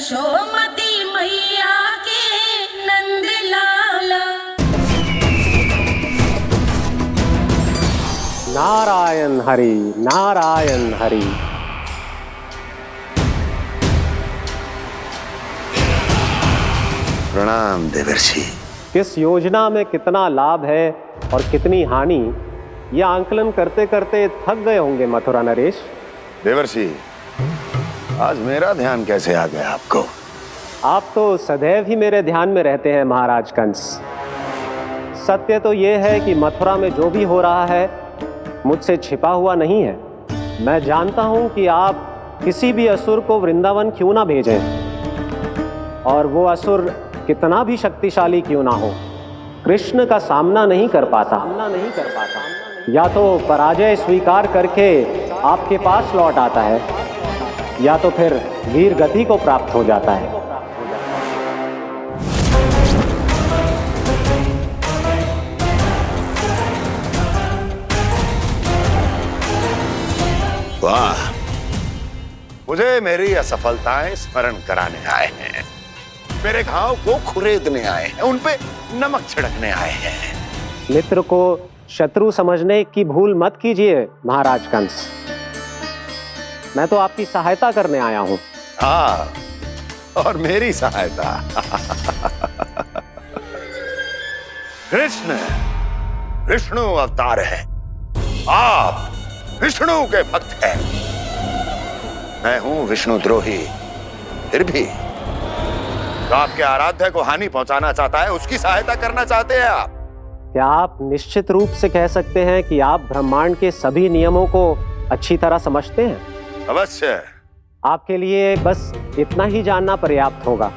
यशोमती मैया के नंद लाला। नारायण हरि, नारायण हरि। प्रणाम देवर्षि। किस योजना में कितना लाभ है और कितनी हानि, यह आंकलन करते करते थक गए होंगे मथुरा नरेश। देवर्षि, आज मेरा ध्यान कैसे आ गया आपको? आप तो सदैव ही मेरे ध्यान में रहते हैं महाराज कंस। सत्य तो यह है कि मथुरा में जो भी हो रहा है मुझसे छिपा हुआ नहीं है। मैं जानता हूं कि आप किसी भी असुर को वृंदावन क्यों ना भेजें, और वो असुर कितना भी शक्तिशाली क्यों ना हो, कृष्ण का सामना नहीं कर पाता। या तो पराजय स्वीकार करके आपके पास लौट आता है, या तो फिर वीर गति को प्राप्त हो जाता है। वाह, मुझे मेरी असफलताएं स्मरण कराने आए हैं, मेरे घाव को खुरेदने आए हैं, उन पे नमक छिड़कने आए हैं। मित्र को शत्रु समझने की भूल मत कीजिए महाराज कंस। मैं तो आपकी सहायता करने आया हूं। हाँ, और मेरी सहायता। कृष्ण विष्णु अवतार है, आप विष्णु के भक्त हैं। मैं हूं विष्णु द्रोही, फिर भी तो आपके आराध्य को हानि पहुंचाना चाहता है, उसकी सहायता करना चाहते हैं आप। क्या आप निश्चित रूप से कह सकते हैं कि आप ब्रह्मांड के सभी नियमों को अच्छी तरह समझते हैं? अवश्य। आपके लिए बस इतना ही जानना पर्याप्त होगा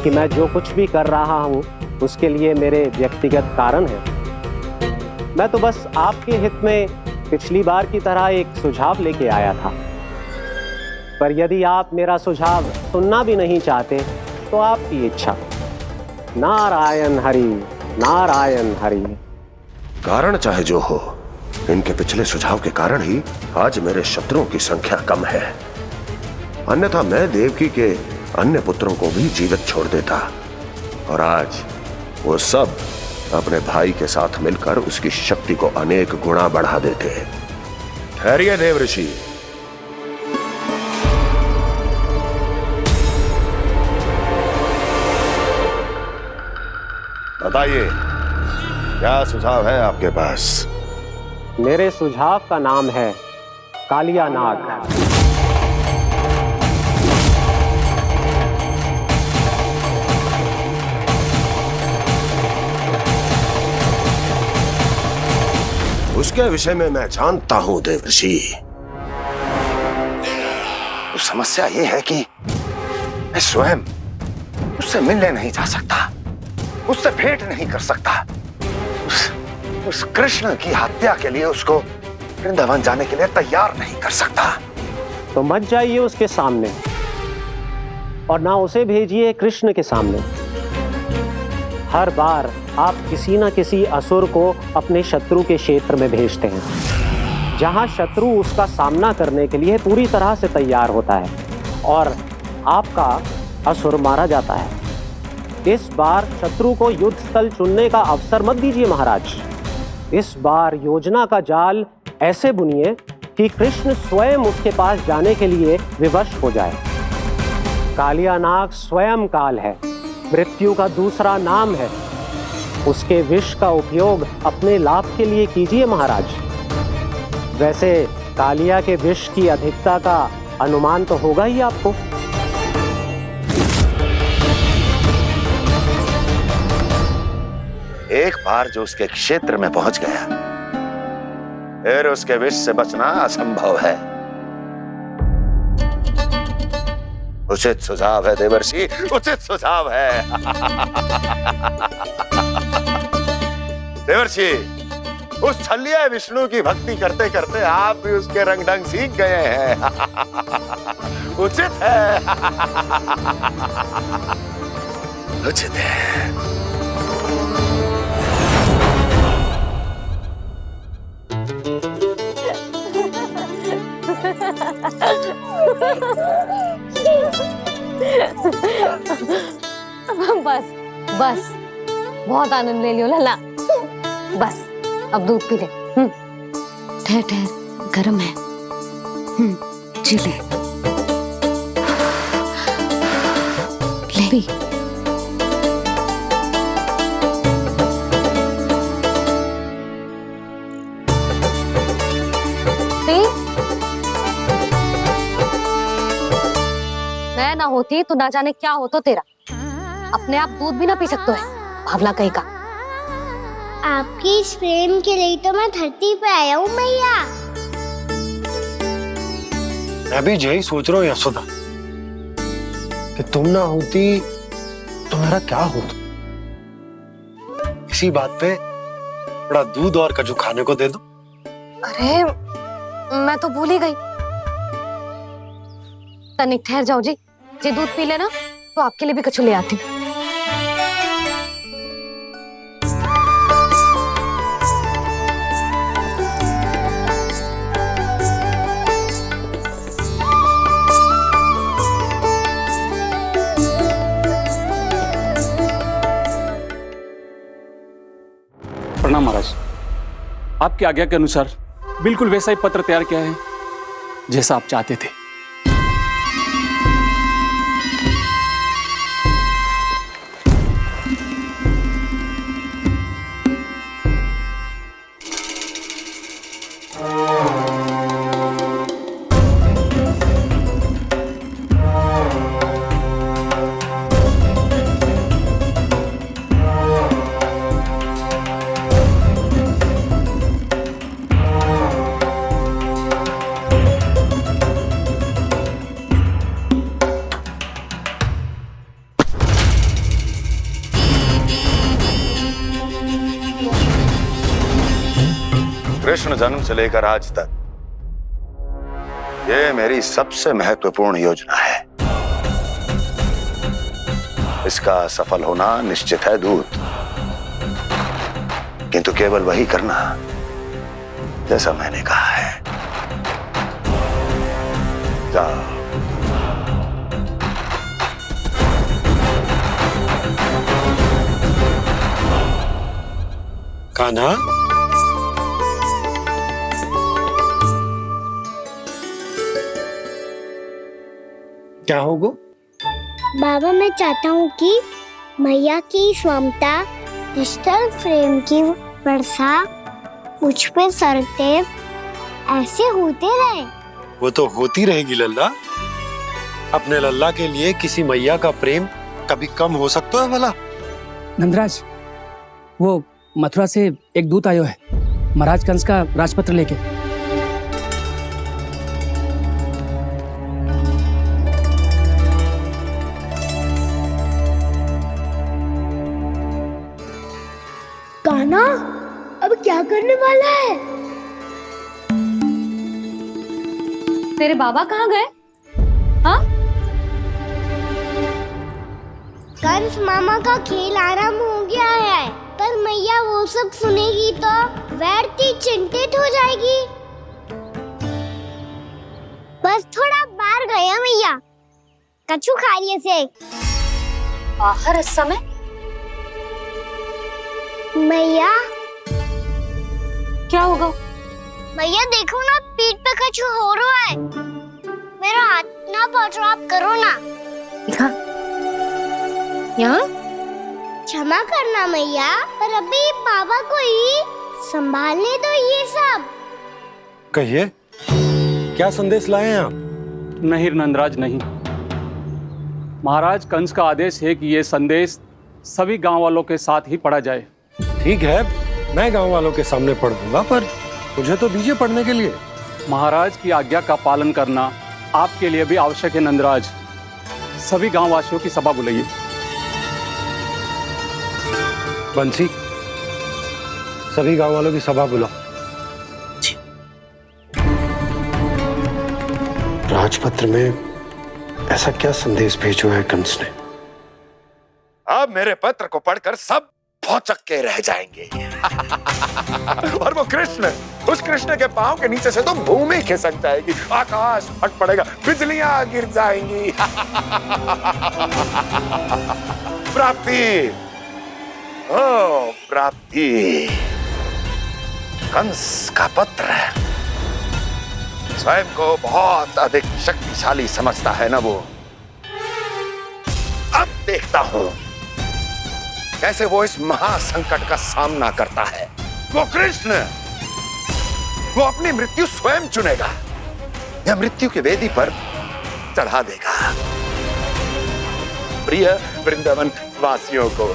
कि मैं जो कुछ भी कर रहा हूं उसके लिए मेरे व्यक्तिगत कारण हैं। मैं तो बस आपके हित में पिछली बार की तरह एक सुझाव लेके आया था, पर यदि आप मेरा सुझाव सुनना भी नहीं चाहते तो आपकी इच्छा। नारायण हरि, नारायण हरि। कारण चाहे जो हो, इनके पिछले सुझाव के कारण ही आज मेरे शत्रुओं की संख्या कम है। अन्यथा मैं देवकी के अन्य पुत्रों को भी जीवित छोड़ देता, और आज वो सब अपने भाई के साथ मिलकर उसकी शक्ति को अनेक गुणा बढ़ा देते। ठहरिए देवऋषि। बताइए, क्या सुझाव है आपके पास? मेरे सुझाव का नाम है कालिया नाग। उसके विषय में मैं जानता हूं देवर्षि। तो समस्या ये है कि मैं स्वयं उससे मिलने नहीं जा सकता, उससे भेंट नहीं कर सकता। उस कृष्ण की हत्या के लिए उसको वृंदावन जाने के लिए तैयार नहीं कर सकता। तो मत जाइए उसके सामने, और ना उसे भेजिए कृष्ण के सामने। हर बार आप किसी न किसी असुर को अपने शत्रु के क्षेत्र में भेजते हैं, जहां शत्रु उसका सामना करने के लिए पूरी तरह से तैयार होता है और आपका असुर मारा जाता है। इस बार शत्रु को युद्ध स्थल चुनने का अवसर मत दीजिए महाराज। इस बार योजना का जाल ऐसे बुनिए कि कृष्ण स्वयं उसके पास जाने के लिए विवश हो जाए। कालिया नाग स्वयं काल है, मृत्यु का दूसरा नाम है। उसके विष का उपयोग अपने लाभ के लिए कीजिए महाराज। वैसे कालिया के विष की अधिकता का अनुमान तो होगा ही आपको। एक बार जो उसके क्षेत्र में पहुंच गया, फिर उसके विष से बचना असंभव है। उचित सुझाव है देवर्षि, उचित सुझाव है। देवर्षि, उस छलिया विष्णु की भक्ति करते करते आप भी उसके रंग ढंग सीख गए हैं। उचित है, उचित है। बस बस, बहुत आनंद ले लियो लल्ला। बस अब दूध पी ले। ठहर ठहर, गर्म है। जी ले। पी। मैं ना होती तो ना जाने क्या होता तेरा। अपने आप दूध भी ना पी सकते है, भावना कहीं का। आपकी इस प्रेम के लिए तो मैं धरती पे आया हूँ मैया। मैं भी यही सोच रहा हूँ यशोदा कि तुम ना होती तो मेरा क्या होता। इसी बात पे थोड़ा दूध और कजू खाने को दे दो। अरे मैं तो भूल ही गई। तनिक ठहर जाओ जी, जे दूध पी लेना तो आपके लिए भी कछु ले आती हूँ। प्रणाम महाराज। आपकी आज्ञा के अनुसार बिल्कुल वैसा ही पत्र तैयार किया है जैसा आप चाहते थे। कृष्ण जन्म से लेकर आज तक ये मेरी सबसे महत्वपूर्ण योजना है। इसका सफल होना निश्चित है दूत, किंतु केवल वही करना जैसा मैंने कहा है। जाओ। कान्हा, क्या होगा? बाबा मैं चाहता हूँ कि मैया की ममता क्रिस्टल फ्रेम की वर्षा मुझ पे सरते ऐसे होते रहे। वो तो होती रहेगी लल्ला। अपने लल्ला के लिए किसी मैया का प्रेम कभी कम हो सकता है भला? नंदराज, वो मथुरा से एक दूत आयो है महाराज कंस का राजपत्र लेके। कान्हा अब क्या करने वाला है? तेरे बाबा कहाँ गए? हाँ? कंस मामा का खेल आरंभ हो गया है, पर मैया वो सब सुनेगी तो व्यर्थ चिंतित हो जाएगी। बस थोड़ा बाहर गया मैया, कछु खा लिये से। बाहर इस समय? मैया क्या होगा? मैया देखो ना, पीठ पे कुछ हो रहा है। मेरा हाथ ना पकड़ो, आप करो ना। यहाँ? क्षमा करना मैया, पर अभी बाबा को ही संभालने दो ये सब। कहिए, क्या संदेश लाए हैं आप? नहीं नंदराज नहीं। महाराज कंस का आदेश है कि यह संदेश सभी गांव वालों के साथ ही पढ़ा जाए। ठीक है, मैं गांव वालों के सामने पढ़ दूंगा, पर मुझे तो दीजिए पढ़ने के लिए। महाराज की आज्ञा का पालन करना आपके लिए भी आवश्यक है नंदराज। सभी गांव वासियों की सभा बुलाइए। बंसी, सभी गांव वालों की सभा बुलाओ। राजपत्र में ऐसा क्या संदेश भेजो है कंस ने? अब मेरे पत्र को पढ़कर सब भौचक्के रह जाएंगे। और वो कृष्ण, उस कृष्ण के पांव के नीचे से तो भूमि खिसक जाएगी, आकाश फट पड़ेगा, बिजलियां गिर जाएंगी। प्राप्ति, ओ प्राप्ति, कंस का पुत्र स्वयं को बहुत अधिक शक्तिशाली समझता है ना वो। अब देखता हूं कैसे वो इस महासंकट का सामना करता है। वो कृष्ण, वो अपनी मृत्यु स्वयं चुनेगा या मृत्यु की वेदी पर चढ़ा देगा प्रिय वृंदावन वासियों को।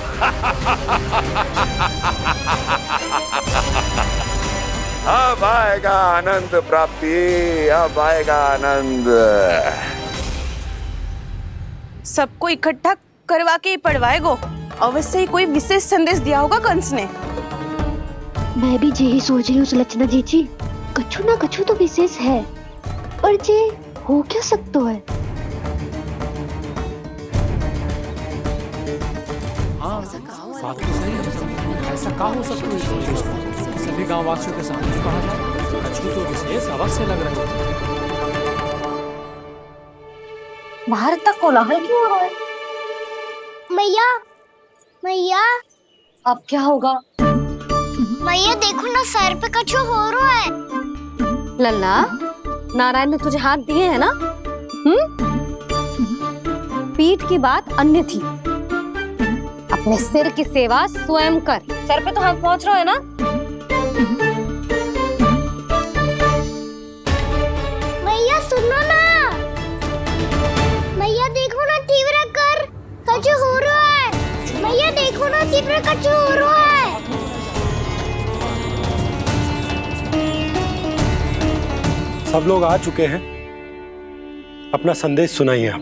अब आएगा आनंद प्राप्ति, अब आएगा आनंद। सबको इकट्ठा करवा के ही पढ़वाएगो। अवश्य ही कोई विशेष संदेश दिया होगा कंस ने। मैं भी यही सोच रही हूँ सुलक्षणा जी, कछु ना कछु तो विशेष है, पर जे हो क्या सकता है? ऐसा कहा हो सकता है? सभी गांव वासियों के सामने कहा जाए, कछु तो विशेष अवश्य लग रहा है। बाहर तक कोलाहल क्यों हो रहा है? मैया, मैया, अब क्या होगा? मैया देखो ना, सर पे कछु हो रहा है। लल्ला, नारायण ने तुझे हाथ दिए हैं ना? पीठ की बात अन्य थी। अपने सिर की सेवा स्वयं कर। सर पे तो हाथ पहुंच रहा है ना? मैया सुनो ना, मैया देखो ना, तीव्र कर कछु हो रहा है। मैया देखो ना, तीव्र कछु हो रहा है। सब लोग आ चुके हैं, अपना संदेश सुनाइए आप।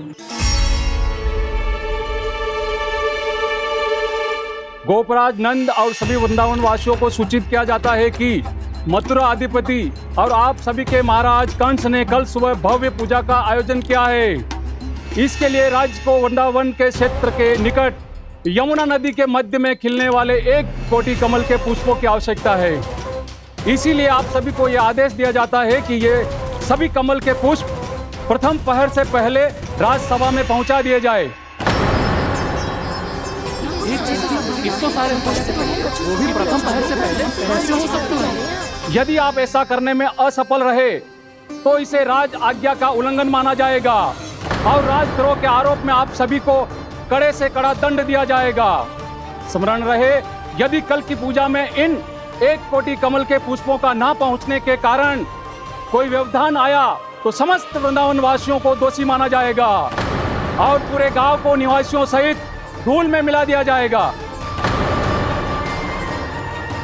गोपराज नंद और सभी वृंदावन वासियों को सूचित किया जाता है कि मथुरा अधिपति और आप सभी के महाराज कंस ने कल सुबह भव्य पूजा का आयोजन किया है। इसके लिए राज्य को वृंदावन के क्षेत्र के निकट यमुना नदी के मध्य में खिलने वाले 1 कोटि कमल के पुष्पों की आवश्यकता है। इसीलिए आप सभी को यह आदेश दिया जाता है कि ये सभी कमल के पुष्प प्रथम पहर से पहले राजसभा में पहुंचा दिए जाए। सारे वो भी प्रथम पहर से पहले कैसे हो सकते हैं? यदि आप ऐसा करने में असफल रहे तो इसे राज आज्ञा का उल्लंघन माना जाएगा और राजद्रोह के आरोप में आप सभी को कड़े से कड़ा दंड दिया जाएगा। स्मरण रहे, यदि कल की पूजा में इन 1 कोटि कमल के पुष्पों का ना पहुंचने के कारण कोई व्यवधान आया तो समस्त वृंदावन वासियों को दोषी माना जाएगा और पूरे गांव को निवासियों सहित धूल में मिला दिया जाएगा।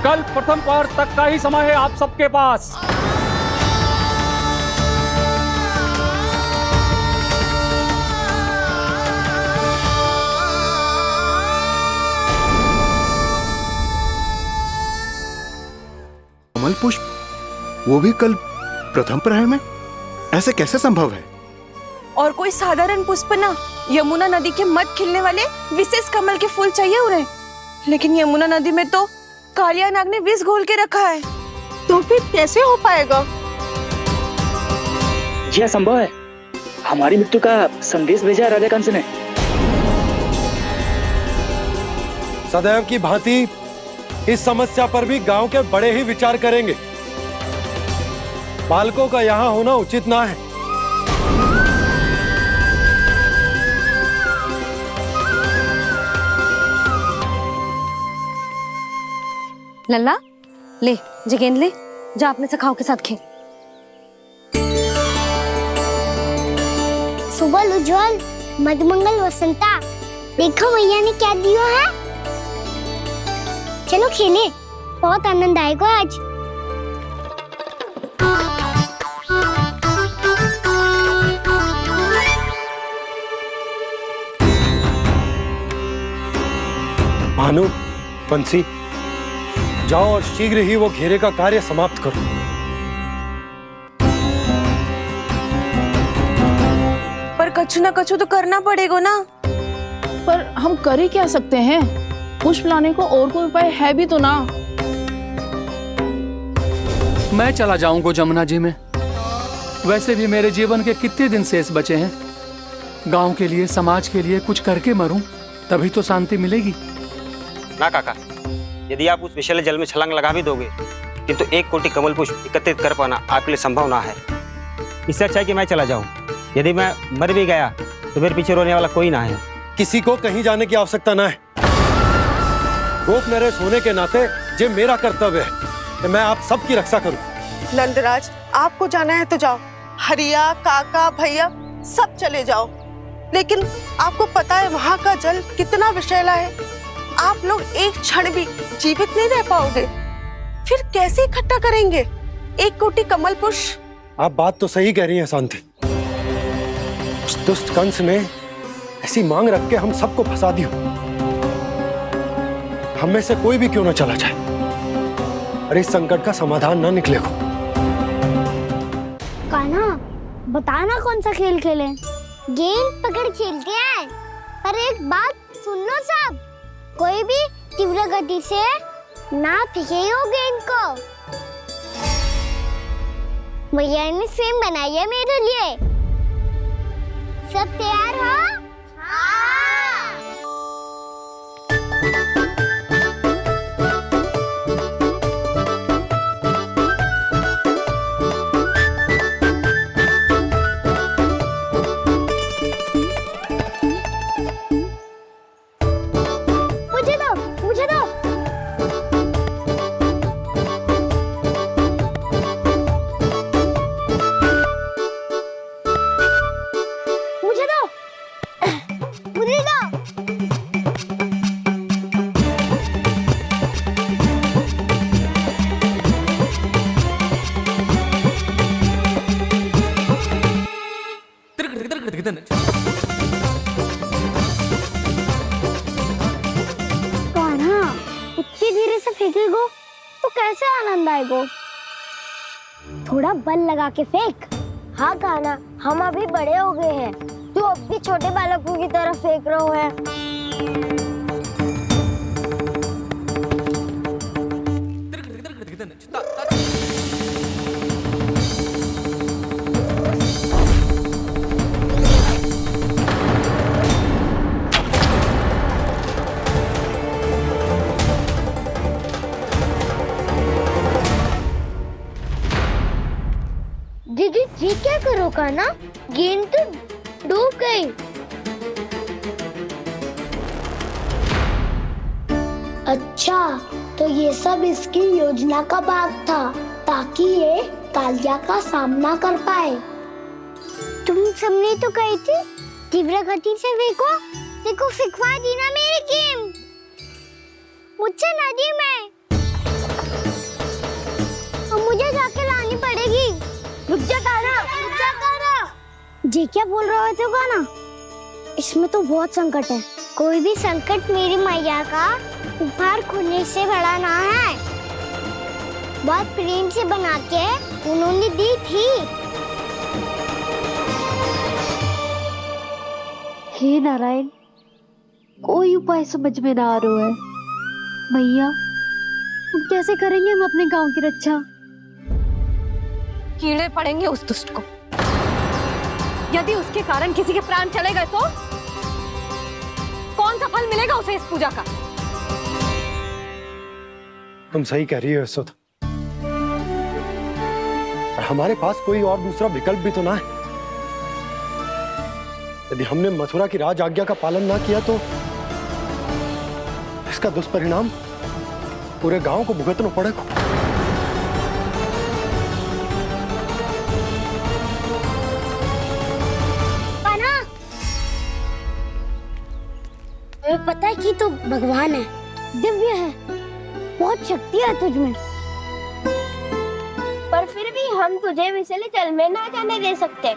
कल प्रथम पहर तक का ही समय है आप सबके पास। कमल पुष्प, वो भी कल प्रथम प्रहर में? ऐसे कैसे संभव है? और कोई साधारण पुष्प ना, यमुना नदी के मध्य खिलने वाले विशेष कमल के फूल चाहिए उन्हें। लेकिन यमुना नदी में तो कालिया नाग ने विष घोल के रखा है, तो फिर कैसे हो पाएगा? यह असंभव है। हमारी मृत्यु का संदेश भेजा राजा कंस ने। सदैव की भांति इस समस्या पर भी गांव के बड़े ही विचार करेंगे। बालकों का यहाँ होना उचित ना है। लल्ला, ले जे गेंद ले, जा अपने सखाओं के साथ खेल। सुबह उज्जवल, मधुमंगल वसंता, देखो मैया ने क्या दिया है। चलो खेलें, बहुत आनंद आएगा आज। भानु, बंसी, जाओ और शीघ्र ही वो घेरे का कार्य समाप्त करो। पर कछु ना कछु तो करना पड़ेगा ना। पर हम कर ही क्या सकते हैं? पुष्प लाने को और कोई उपाय है भी तो ना। मैं चला जाऊंगा जमुना जी में। वैसे भी मेरे जीवन के कितने दिन शेष बचे हैं। गांव के लिए, समाज के लिए कुछ करके मरूं, तभी तो शांति मिलेगी। ना काका, यदि आप उस विषैले जल में छलांग लगा भी दोगे, किंतु 1 कोटि कमल पुष्प एकत्रित कर पाना आपके लिए संभव ना है। इससे अच्छा है कि मैं चला जाऊं। यदि मैं मर भी गया तो मेरे पीछे रोने वाला कोई ना है। किसी को कहीं जाने की आवश्यकता ना है। गोप नरेश होने के नाते ये मेरा कर्तव्य है कि मैं आप सबकी रक्षा करूं। नंदराज, आपको जाना है तो जाओ। हरिया, काका, भैया सब चले जाओ। लेकिन आपको पता है वहाँ का जल कितना विषैला है। आप लोग एक क्षण भी जीवित नहीं रह पाओगे। फिर कैसे इकट्ठा करेंगे 1 कोटि कमल पुष्प? आप बात तो सही कह रही हैं शांति। उस दुष्ट कंस ने ऐसी मांग रख के हम सबको फंसा दिया। हम में से कोई भी क्यों ना चला जाए और इस संकट का समाधान ना निकले को। कान्हा, बताना कौन सा खेल खेलें? गेंद पकड़ खेलते हैं। पर एक बात सुन लो सब, कोई भी तीव्र गति से ना फेंकेगा गेंद को। भैया ने फ्रेम बनाई है मेरे लिए। सब तैयार हो? मुझे दो, मुझे दो। मुझे दो, मुझे दो। कान्हा, इतनी धीरे से फेंकेगो तो कैसे आनंद आएगो? थोड़ा बल लगा के फेंक। हाँ कान्हा, हम अभी बड़े हो गए हैं, तू अब भी छोटे बालकों की तरह फेंक रहे हो है। दीदी जी क्या करो कान्हा? गेंद तो डूब गई। अच्छा, तो ये सब इसकी योजना का भाग था ताकि ये कालिया का सामना कर पाए। तुम सबने तो कही थी तीव्र गति से फेंको। देखो फिकवा दी ना मेरी गेम। मुझसे नदी में। अब मुझे जाके लानी पड़ेगी। रुक जा कान्हा, रुक जा कान्हा। जी क्या बोल रहे थे कान्हा? इसमें तो बहुत संकट है। कोई भी संकट मेरी मैया का उपहार खोने से बड़ा ना है। बहुत प्रेम से बना के उन्होंने दी थी। हे नारायण, कोई उपाय समझ में ना आ रहा है। भैया, अब कैसे करेंगे हम अपने गांव की रक्षा? कीड़े पड़ेंगे उस दुष्ट को। यदि उसके कारण किसी के प्राण चले गए तो कौन सा फल मिलेगा उसे इस पूजा का? तुम सही कह रही हो यशोदा। और हमारे पास कोई और दूसरा विकल्प भी तो ना है। यदि हमने मथुरा की राज आज्ञा का पालन ना किया तो इसका दुष्परिणाम पूरे गांव को भुगतना पड़ेगा। तुम्हें पता है कि तू भगवान है, दिव्य है, बहुत शक्ति है तुझमें। पर फिर भी हम तुझे विषैले जल में ना जाने दे सकते।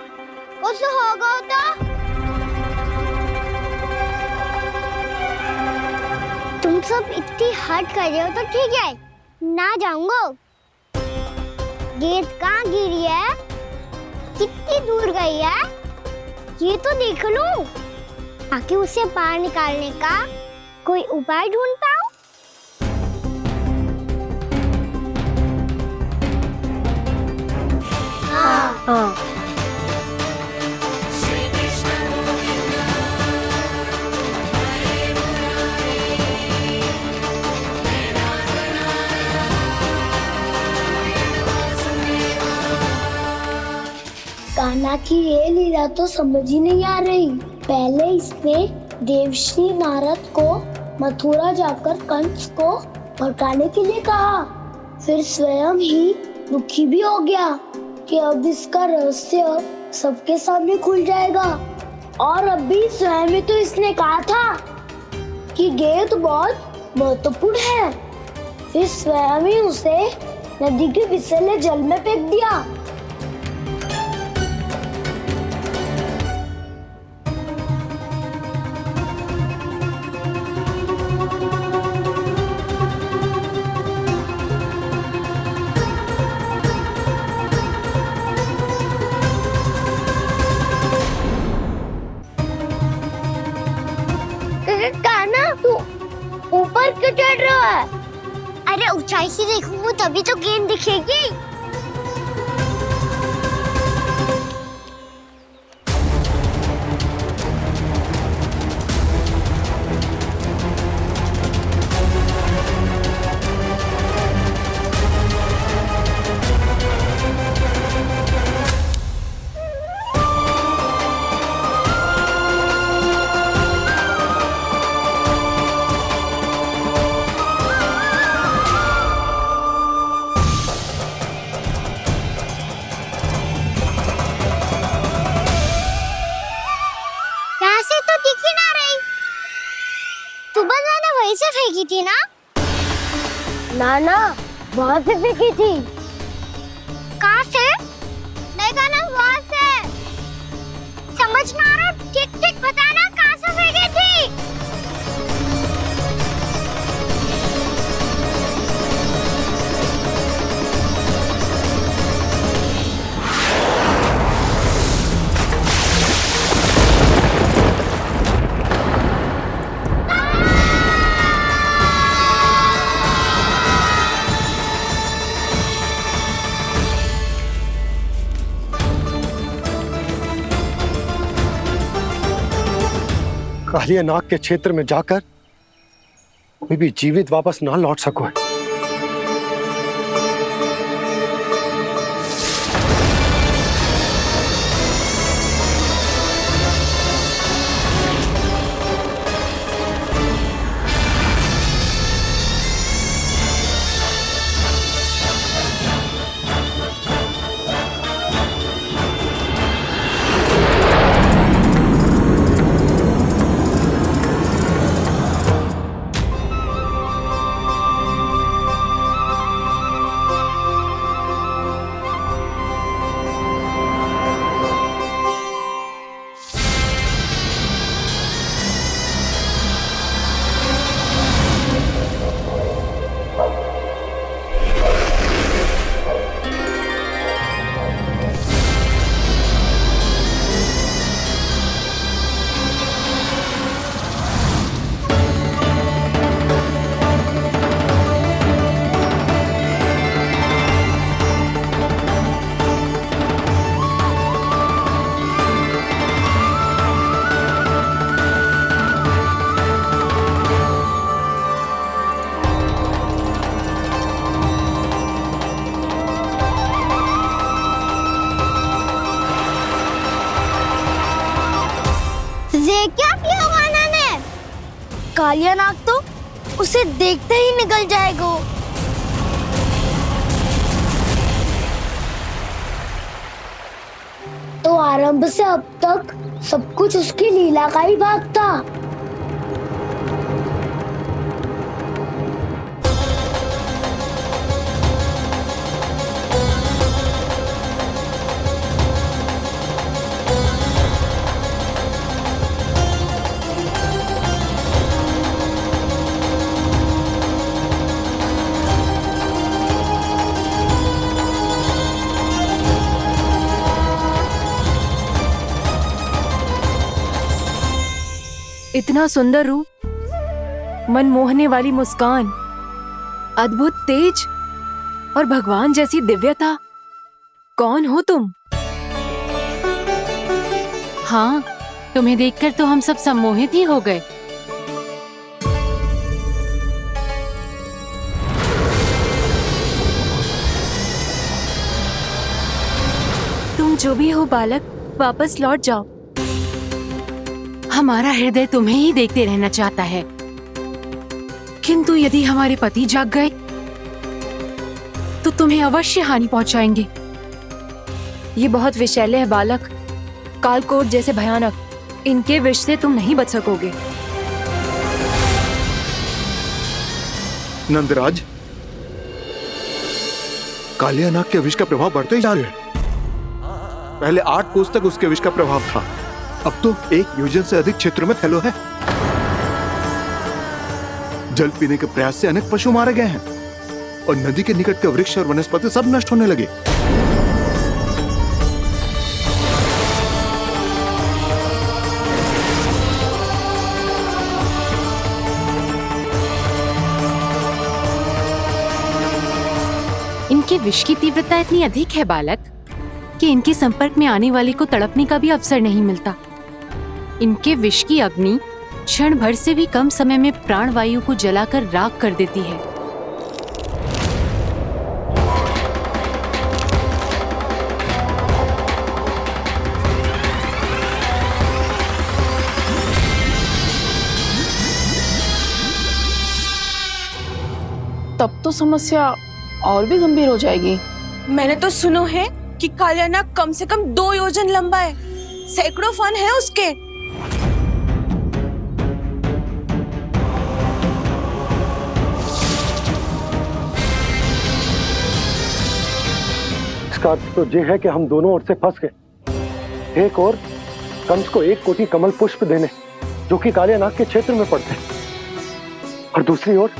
कुछ होगा तो तुम सब इतनी हट कर रहे हो तो ठीक है, ना जाऊंगा। गेंद कहाँ गिरी है, कितनी दूर गई है, ये तो देख लूं, ताकि उसे बाहर निकालने का कोई उपाय ढूंढ पाऊं। हाँ। कान्हा की ये लीला तो समझ ही नहीं आ रही। पहले इसने देवश्री नारद को मथुरा जाकर कंस को भड़काने के लिए कहा, फिर स्वयं ही दुखी भी हो गया कि अब इसका रहस्य सबके सामने खुल जाएगा। और अभी स्वयं ही तो इसने कहा था कि गेंद बहुत महत्वपूर्ण है, फिर स्वयं ही उसे नदी के विसले जल में फेंक दिया। कान्हा, तू ऊपर क्यों चढ़ रहा है? अरे ऊंचाई से देखूंगा तभी तो गेंद दिखेगी। वहीं से फेंकी थी ना? ना, वहाँ से फेंकी थी। कहाँ से? नहीं कहना वहाँ से। समझ ना आ रहा, ठीक बताना कहाँ से फेंकी थी? कालिया नाग के क्षेत्र में जाकर कोई भी जीवित वापस ना लौट सको है। क्या किया कान्हा ने? कालिया नाग तो उसे देखते ही निकल जाएगा। तो आरंभ से अब तक सब कुछ उसकी लीला का ही भाग था। इतना सुंदर रूप, मन मोहने वाली मुस्कान, अद्भुत तेज और भगवान जैसी दिव्यता। कौन हो तुम? हाँ, तुम्हें देखकर तो हम सब सम्मोहित ही हो गए। तुम जो भी हो बालक, वापस लौट जाओ। हमारा हृदय तुम्हें ही देखते रहना चाहता है, किंतु यदि हमारे पति जाग गए तो तुम्हें अवश्य हानि पहुंचाएंगे। ये बहुत विषैले है बालक, कालकोट जैसे भयानक। इनके विष से तुम नहीं बच सकोगे। नंदराज, कालिया नाग के विष का प्रभाव बढ़ते ही जा रहा है। पहले 8 कोस तक उसके विष का प्रभाव था, अब तो 1 योजन से अधिक क्षेत्र में फैलो है। जल पीने के प्रयास से अनेक पशु मारे गए हैं और नदी के निकट के वृक्ष और वनस्पति सब नष्ट होने लगे। इनके विष की तीव्रता इतनी अधिक है बालक कि इनके संपर्क में आने वाले को तड़पने का भी अवसर नहीं मिलता। इनके विष की अग्नि क्षण भर से भी कम समय में प्राणवायु को जलाकर राख कर देती है। तब तो समस्या और भी गंभीर हो जाएगी। मैंने तो सुनो है कि कालिया नाग कम से कम 2 योजन लंबा है, सैकड़ों फन है उसके। इसका अर्थ तो ये है कि हम दोनों ओर से फंस गए। एक और कंस को 1 कोटि कमल पुष्प देने जो कि कालिया नाग के क्षेत्र में पड़ते, और दूसरी ओर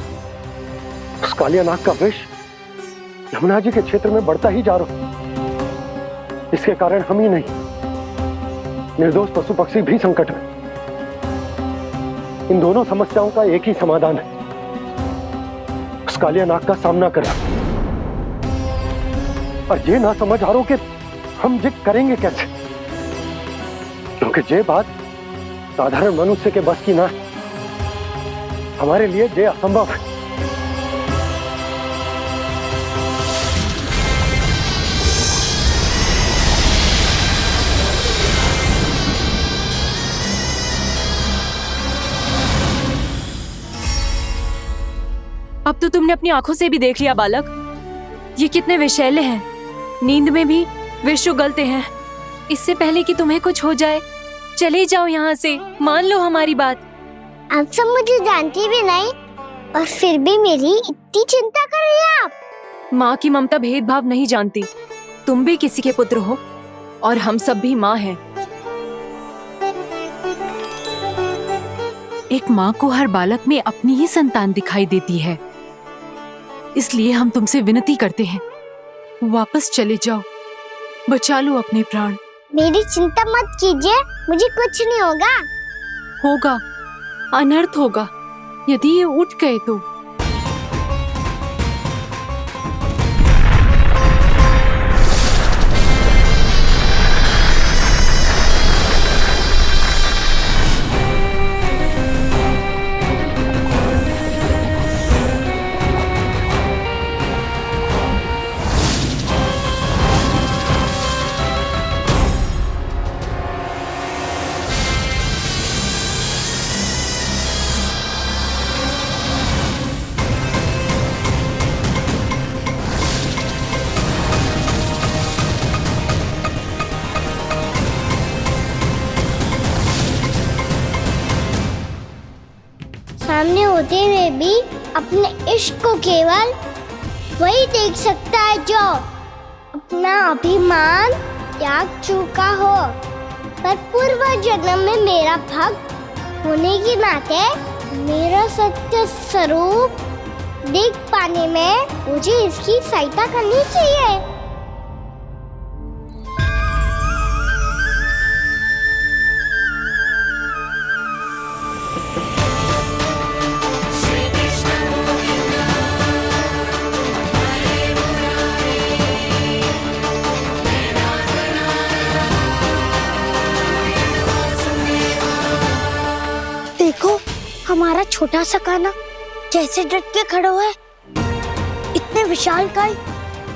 उस कालिया नाग का विष यमुना जी के क्षेत्र में बढ़ता ही जा रहा। इसके कारण हम ही नहीं, निर्दोष पशु पक्षी भी संकट में। इन दोनों समस्याओं का एक ही समाधान है, उस कालिया नाग का सामना करना। और ये ना समझ आ रहा कि हम ये करेंगे कैसे, क्योंकि ये बात साधारण मनुष्य के बस की ना है। हमारे लिए ये असंभव है। अब तो तुमने अपनी आंखों से भी देख लिया बालक, ये कितने विषैले हैं। नींद में भी विष उगलते हैं। इससे पहले कि तुम्हें कुछ हो जाए, चले जाओ यहाँ से, मान लो हमारी बात। आप सब मुझे जानती भी नहीं और फिर भी मेरी इतनी चिंता कर रही हैं आप। माँ की ममता भेदभाव नहीं जानती। तुम भी किसी के पुत्र हो और हम सब भी माँ हैं। एक माँ को हर बालक में अपनी ही संतान दिखाई देती है, इसलिए हम तुमसे विनती करते हैं, वापस चले जाओ, बचा लो अपने प्राण। मेरी चिंता मत कीजिए, मुझे कुछ नहीं होगा। होगा, अनर्थ होगा यदि ये उठ गए तो। सामने होते हुए भी अपने इश्क को केवल वही देख सकता है जो अपना अभिमान त्याग चुका हो। पर पूर्व जन्म में मेरा भक्त होने के नाते मेरा सत्य स्वरूप देख पाने में मुझे इसकी सहायता करनी चाहिए। तुम्हारा छोटा सा कान्हा कैसे डट के खड़ा हुआ है, इतने विशालकाय,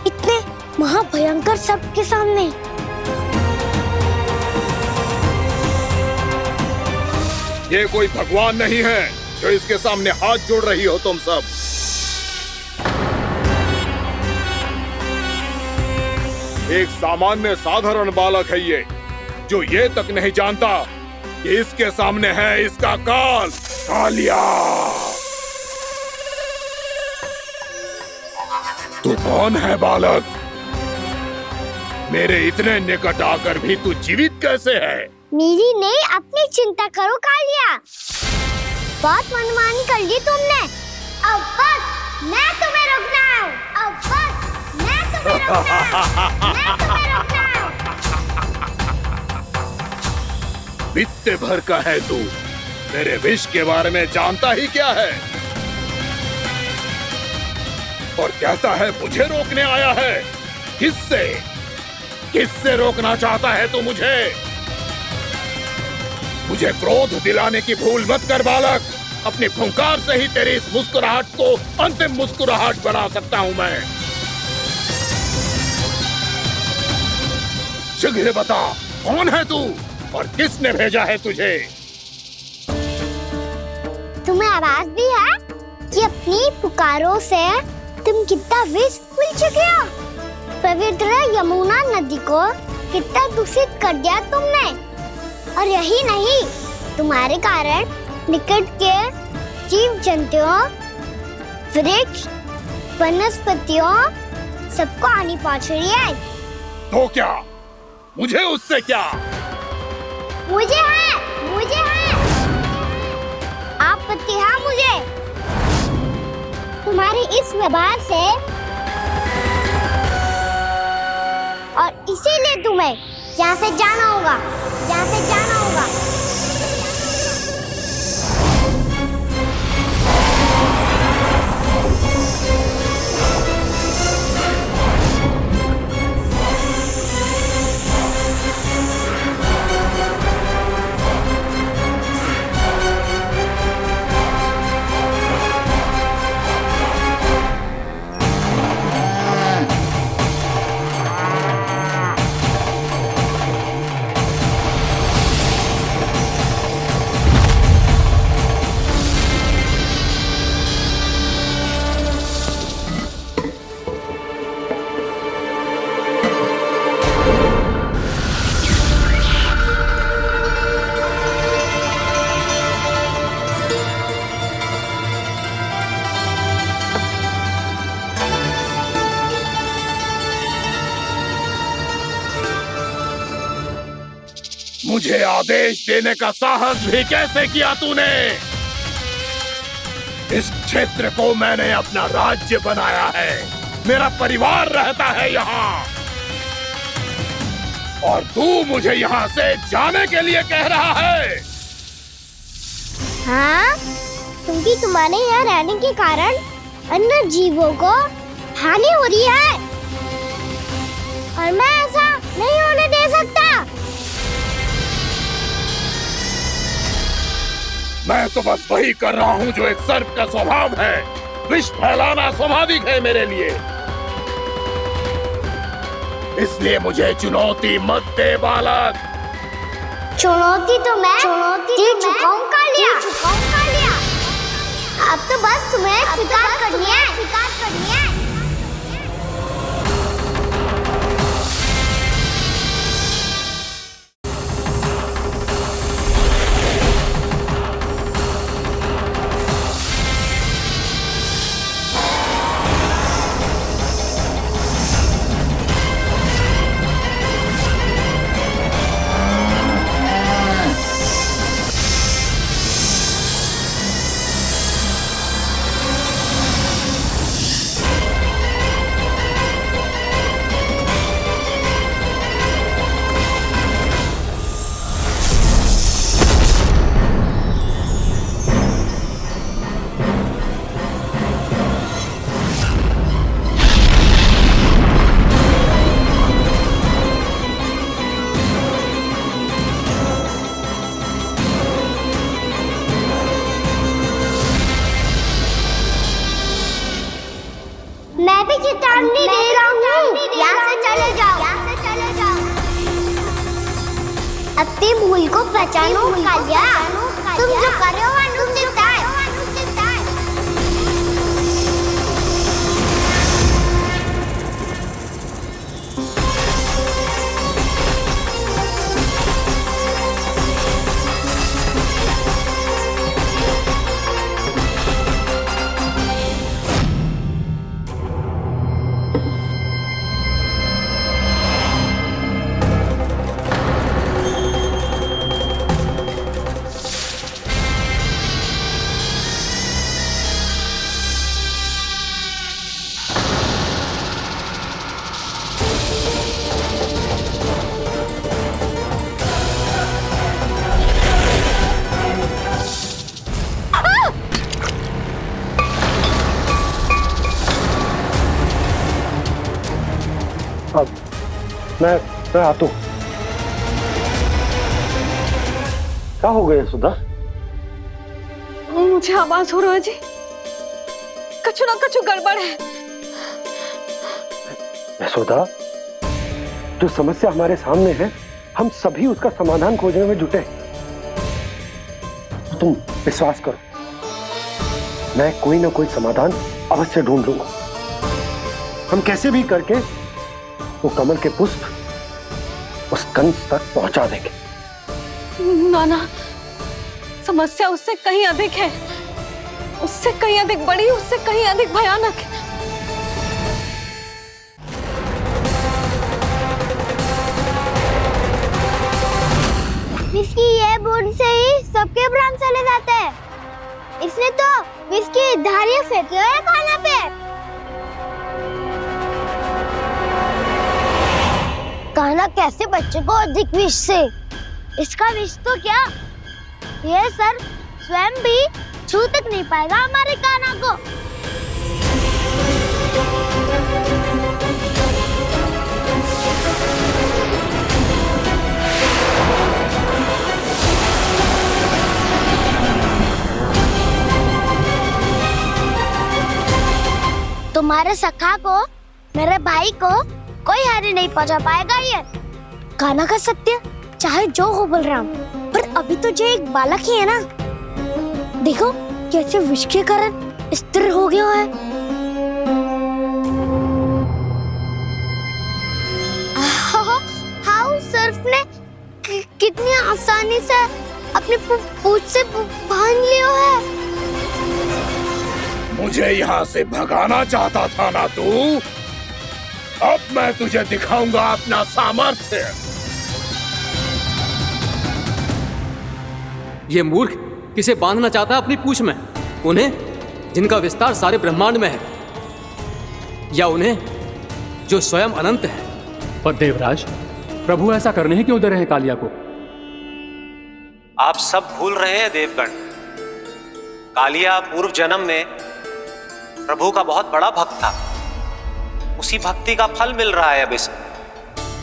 इतने महाभयंकर सबके सामने। ये कोई भगवान नहीं है जो इसके सामने हाथ जोड़ रही हो तुम सब। एक सामान्य साधारण बालक है ये, जो ये तक नहीं जानता कि इसके सामने है इसका काल, कालिया। तू कौन है बालक? मेरे इतने निकट आकर भी तू जीवित कैसे है? मेरी नहीं, अपनी चिंता करो कालिया। बहुत मनमानी कर ली तुमने। अब बस, मैं तुम्हें रोकना हूँ। अब बस, मैं तुम्हें रोकना हूँ। मैं तुम्हें रोकना हूँ। बित्ते भर का है तू, मेरे विष के बारे में जानता ही क्या है? और कहता है मुझे रोकने आया है। किससे? किससे रोकना चाहता है तू मुझे? मुझे क्रोध दिलाने की भूल मत कर बालक। अपनी फुंकार से ही तेरी इस मुस्कुराहट को अंतिम मुस्कुराहट बना सकता हूं मैं। शीघ्र बता, कौन है तू और किसने भेजा है तुझे? तुम्हें आवाज भी है कि अपनी पुकारों से तुम कितना विष भूल चुके हो। पवित्र यमुना नदी को कितना दूषित कर दिया तुमने। और यही नहीं, तुम्हारे कारण निकट के जीव जंतुओं, वृक्ष, वनस्पतियों सबको हानि पहुंच रही है। तो क्या? मुझे उससे क्या? मुझे है आपत्ति है मुझे तुम्हारी इस व्यवहार से, और इसीलिए तुम्हें यहाँ से जाना होगा। यहाँ से जाना होगा। मुझे आदेश देने का साहस भी कैसे किया तूने? इस क्षेत्र को मैंने अपना राज्य बनाया है, मेरा परिवार रहता है यहाँ, और तू मुझे यहाँ से जाने के लिए कह रहा है? हाँ, क्योंकि तुम्हारे यहाँ रहने के कारण अन्य जीवों को हानि हो रही है, और मैं ऐसा नहीं होने दे सकता। मैं तो बस वही कर रहा हूँ जो एक सर्प का स्वभाव है। विष फैलाना स्वाभाविक है मेरे लिए, इसलिए मुझे चुनौती मत दे बालक। चुनौती तो मैं दे चुका हूँ कालिया। अब तो बस तुम्हें स्वीकार करनी है। अपनी भूल को पहचानो कालिया। तुम जो कर रहे हो वो अनुचित है। मैं आता हूँ। क्या हो गया सुधा? मुझे आवाज हो रहा है जी, कछु ना कछु गड़बड़ है। यशोदा, जो समस्या हमारे सामने है हम सभी उसका समाधान खोजने में जुटे। तुम विश्वास करो, मैं कोई ना कोई समाधान अवश्य ढूंढ लूंगा। हम कैसे भी करके वो कमल के पुष्प उस कंस तक पहुंचा देंगे। नाना, समस्या उससे कहीं अधिक है, उससे कहीं अधिक बड़ी, उससे कहीं अधिक भयानक है। विस्की ये बूंद से ही सबके प्राण चले जाते हैं। इसने तो विस्की धारियां फेंकी है खाना पे। कान्हा कैसे बच्चे को अधिक विष से? इसका विष तो क्या, ये सर स्वयं भी छू तक नहीं पाएगा हमारे कान्हा को। तुम्हारे सखा को, मेरे भाई को कोई हानि नहीं पहुंचा पाएगा। ये कान्हा का सत्य चाहे जो हो बलराम, पर अभी तो जो एक बालक ही है ना। देखो कैसे विष के कारण स्थिर हो गया है। हाउ सर्फ ने कितनी आसानी से अपनी पूंछ से बांध लिया है। मुझे यहाँ से भगाना चाहता था ना तू? अब मैं तुझे दिखाऊंगा अपना सामर्थ्य। ये मूर्ख किसे बांधना चाहता है अपनी पूंछ में? उन्हें जिनका विस्तार सारे ब्रह्मांड में है, या उन्हें जो स्वयं अनंत है? पर देवराज, प्रभु ऐसा करने ही क्यों दे रहे हैं कालिया को? आप सब भूल रहे हैं देवगण, कालिया पूर्व जन्म में प्रभु का बहुत बड़ा भक्त था। उसी भक्ति का फल मिल रहा है अब इसे।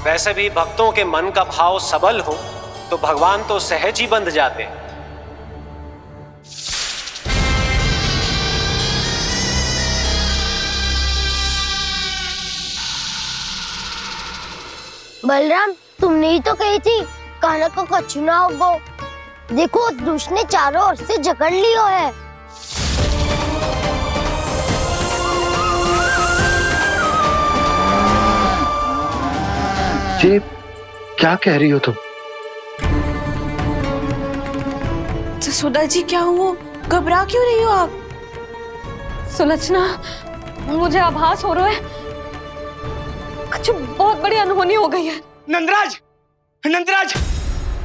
वैसे भी भक्तों के मन का भाव सबल हो तो भगवान तो सहज ही बंध जाते हैं। बलराम, तुमने ही तो कही थी कान्हा को कछु ना होगो। देखो उस दुष्ट ने चारों ओर से जकड़ लियो है। ये क्या कह रही हो तुम? जसोदा जी, क्या हुआ? घबरा क्यों रही हो आप? सुलक्षणा, मुझे आभास हो रहा है कुछ बहुत बड़ी अनहोनी हो गई है। नंदराज, नंदराज,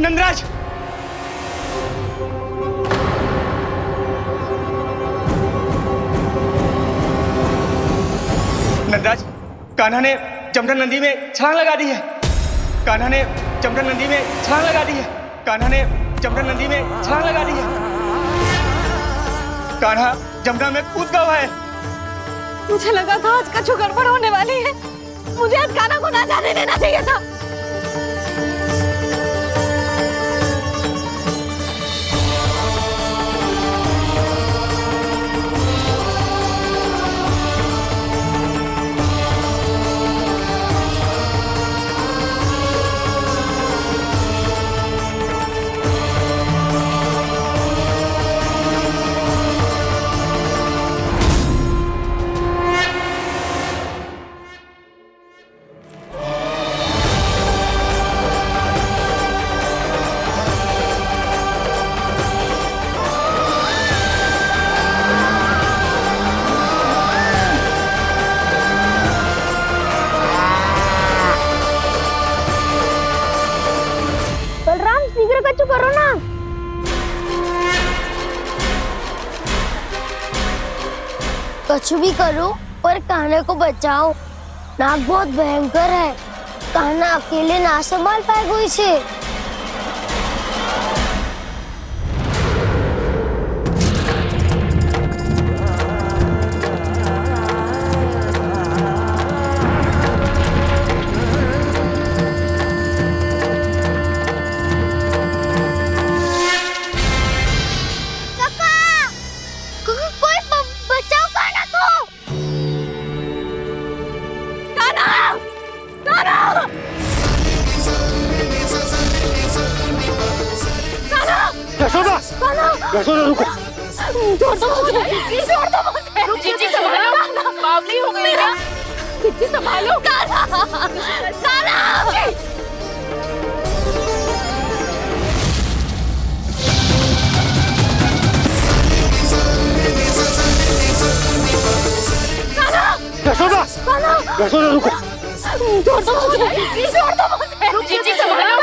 नंदराज! नंदराज, कान्हा ने जमदग्नि नदी में छलांग लगा दी है। कान्हा ने जमदग्नि नदी में छलांग लगा दी है। कान्हा ने जमदग्नि नदी में छलांग लगा दी है। कान्हा जमुना में कूद गया है। मुझे लगा था आज कछु गड़बड़ होने वाली है। मुझे आज कान्हा को ना जाने देना चाहिए था। कुछ भी करो पर कान्हा को बचाओ। नाग बहुत भयंकर है, कान्हा अकेले ना संभाल पाएगा इसे। यशोदा रुको। छोड़ दो मुझे, प्लीज छोड़ दो मुझे। जीजी संभालो, बावली हो गई है। जीजी संभालो। कान्हा, कान्हा। यशोदा, यशोदा रुको। छोड़ दो मुझे, प्लीज छोड़ दो मुझे। जीजी संभालो,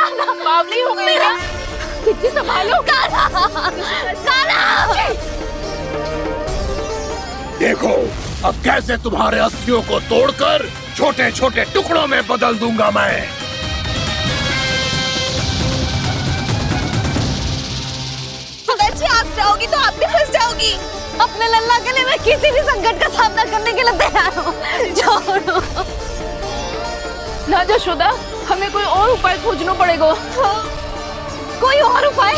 बावली हो गई है। जीजी संभालो। कान्हा, कान्हा। देखो अब कैसे तुम्हारे अस्थियों को तोड़कर छोटे छोटे टुकड़ों में बदल दूंगा मैं। अगर जी आप जाओगी तो आप भी फंस जाओगी। अपने लल्ला के लिए मैं किसी भी संकट का सामना करने के लिए तैयार हूँ। छोड़ो ना यशोदा, हमें कोई और उपाय खोजना पड़ेगा। कोई और उपाय?